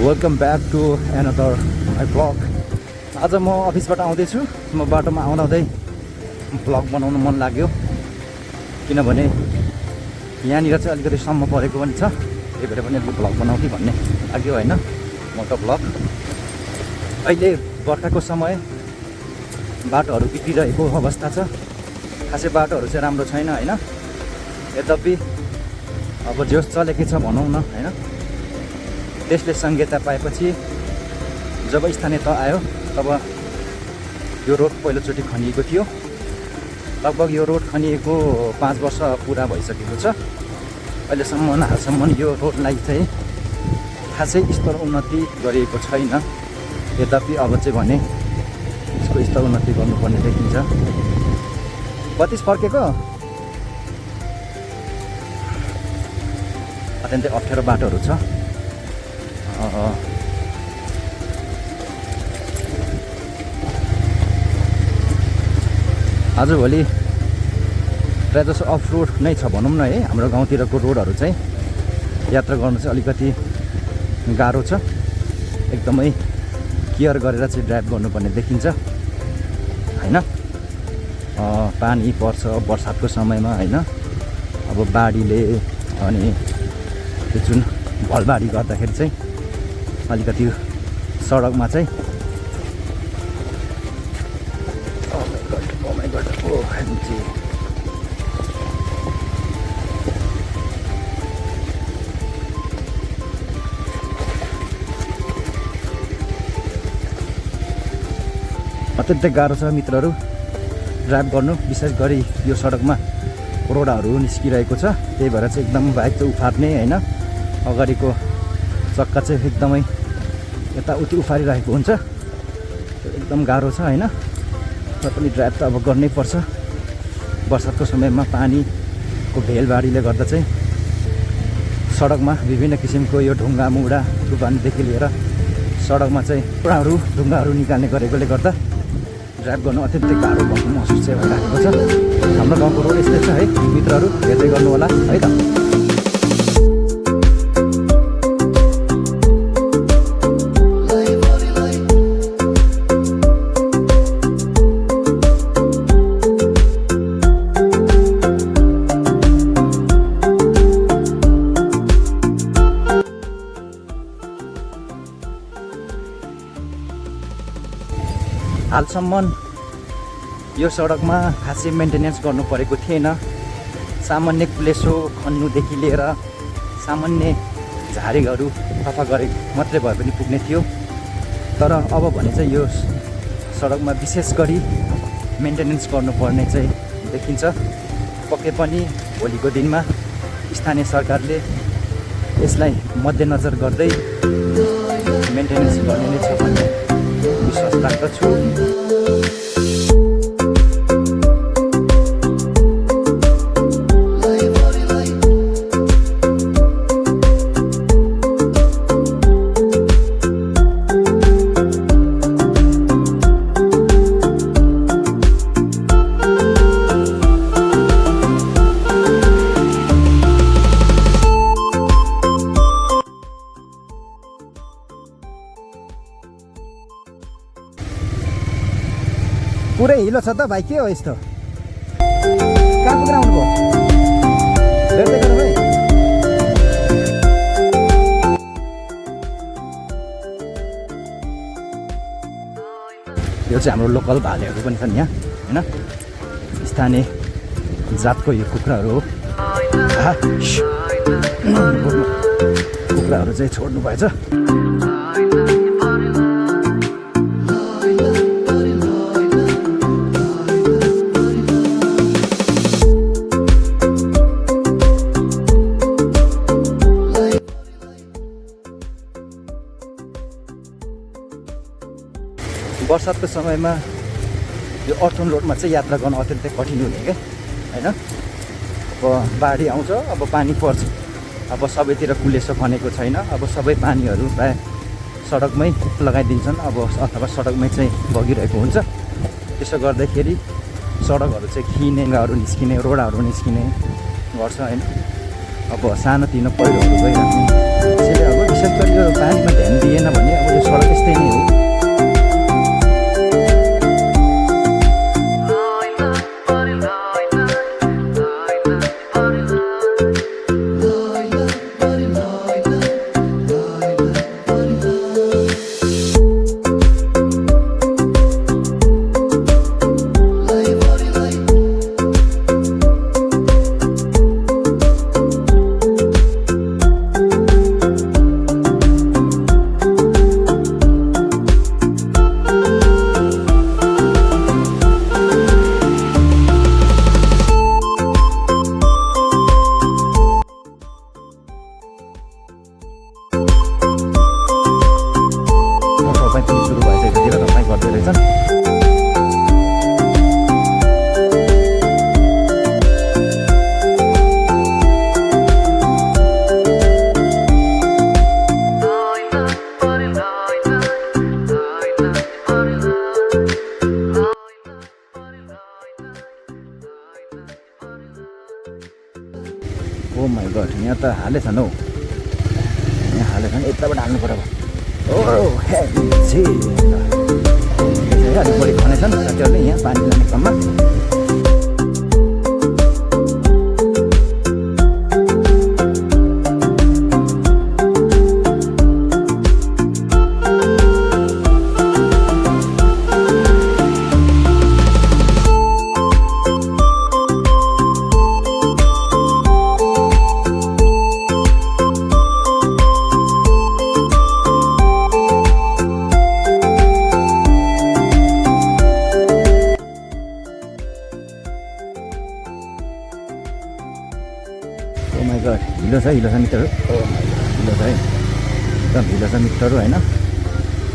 Welcome back to another my blog. आज म अफिसबाट आउँदैछु। म बाटोमा आउँदै ब्लग बनाउनु मन लाग्यो, किनभने यहाँनिर चाहिँ अलिकति सम्म परेको पनि छ। त्यही भएर पनि ब्लग बनाउने भन्ने लाग्यो होइन, मोटो ब्लग। अहिले बर्खाको समय, बाटोहरू बिग्रिरहेको अवस्था छ। खासै बाटोहरू चाहिँ राम्रो छैन होइन। यद्यपि अब जोस चलेकै छ भनौँ न होइन। त्यसले संहिता पाएपछि जब स्थानीय तह आयो तब यो रोड पहिलोचोटि खनिएको थियो। लगभग यो रोड खनिएको 5 वर्ष पुरा भइसकेको छ। हालसम्म यो रोडलाई चाहिँ खासै स्तर उन्नति गरिएको छैन। यद्यपि अब चाहिँ भने यसको स्तर उन्नति गर्नुपर्ने देखिन्छ। 32 फर्केको अत्यन्तै अप्ठ्यारो बाटोहरू छ। आजभोलि प्रायःजसो अफ रोड नै छ भनौँ न है। हाम्रो गाउँतिरको रोडहरू चाहिँ यात्रा गर्नु चाहिँ अलिकति गाह्रो छ। एकदमै केयर गरेर चाहिँ ड्राइभ गर्नुपर्ने देखिन्छ होइन। पानी पर्छ बर्सातको समयमा होइन। अब बाढीले अनि त्यो जुन भलबाढी गर्दाखेरि चाहिँ अलिकति सडकमा चाहिँ अत्यन्तै गाह्रो छ मित्रहरू ड्राइभ गर्नु। विशेष गरी यो सडकमा रोडाहरू निस्किरहेको छ। त्यही भएर चाहिँ एकदम बाइक चाहिँ उफार्ने होइन। अगाडिको चक्का चाहिँ एकदमै यताउति उफारिरहेको हुन्छ। एकदम गाह्रो छ होइन। र पनि ड्राइभ त अब गर्नै पर्छ। बर्सातको समयमा पानीको भेलबाढीले गर्दा चाहिँ सडकमा विभिन्न किसिमको यो ढुङ्गा मुढा टुपानीदेखि लिएर सडकमा चाहिँ पुराहरू ढुङ्गाहरू निकाल्ने गरेकोले गर्दा ड्राइभ गर्नु अत्यन्तै गाह्रो भएको महसुस चाहिँ भइरहेको छ। हाम्रो गाउँको रोड यस्तै छ है मित्रहरू, हेर्दै गर्नु होला है त। हालसम्म यो सडकमा खासै मेन्टेनेन्स गर्नु परेको थिएन। सामान्य कुलेसो खन्नुदेखि लिएर सामान्य झारीहरू सफा गरे मात्रै भए पनि पुग्ने थियो। तर अब भने चाहिँ यो सडकमा विशेष गरी मेन्टेनेन्स गर्नुपर्ने चाहिँ देखिन्छ। पक्कै पनि भोलिको दिनमा स्थानीय सरकारले यसलाई मध्यनजर गर्दै मेन्टेनेन्स गर्ने नै छ भन्ने विश्वास राख्दछु। पुरै हिलो छ त भाइ, के हो यस्तो? कहाँ पुगेर आउनुभयो? हेर्दै गर्नु भाइ। यो चाहिँ हाम्रो लोकल भालेहरू पनि छन् यहाँ होइन। स्थानीय जातको यो कुखुराहरू हो। कुखुराहरू चाहिँ छोड्नु भएछ। बर्सातको समयमा यो अर्थन रोडमा चाहिँ यात्रा गर्न अत्यन्तै कठिन हुने क्या होइन। अब बाढी आउँछ, अब पानी पर्छ। अब सबैतिर कुलेसो खनेको छैन। अब सबै पानीहरू प्रायः सडकमै लगाइदिन्छन् अब, अथवा सडकमै चाहिँ बगिरहेको हुन्छ। त्यसो गर्दाखेरि सडकहरू चाहिँ खिने, ढुङ्गाहरू निस्किने, रोडाहरू निस्किने गर्छ होइन। अब सानोतिनो पहिरोहरू गइराख्ने त्यसैले अब विशेष गरी यो पानीमा ध्यान दिएन भने अब यो सडक यस्तै नै हो। ओ माई गड, यहाँ त हालेछन् हौ, यहाँ हालेछन्, यताबाट हाल्नु पर्यो। ओ अलिक बढी खनेछन् साथीहरूले यहाँ पानी लाने क्रममा। हिलो छ मिटरहरू, हिलो छ है, एकदम हिलो छ मिटरहरू होइन।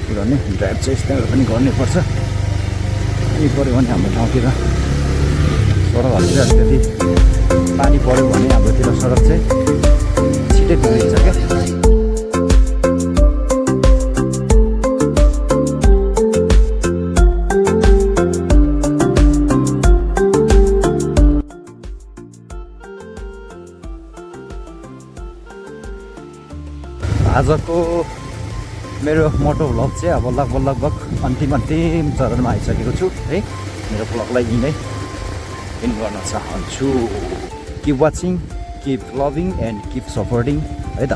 के गर्ने, ड्राइभ चाहिँ यस्तै पनि गर्नै पर्छ। पानी पऱ्यो भने हाम्रो ठाउँतिर सडकहरूतिर अलिकति पानी पऱ्यो भने हाम्रोतिर सडक चाहिँ छिटै बिग्रिन्छ क्या। आजको मेरो मोटो भ्लग चाहिँ अब लगभग अन्तिम चरणमा आइसकेको छु है। मेरो भ्लगलाई यहीँ नै एन्ड गर्न चाहन्छु। Keep watching, keep loving and keep supporting है त।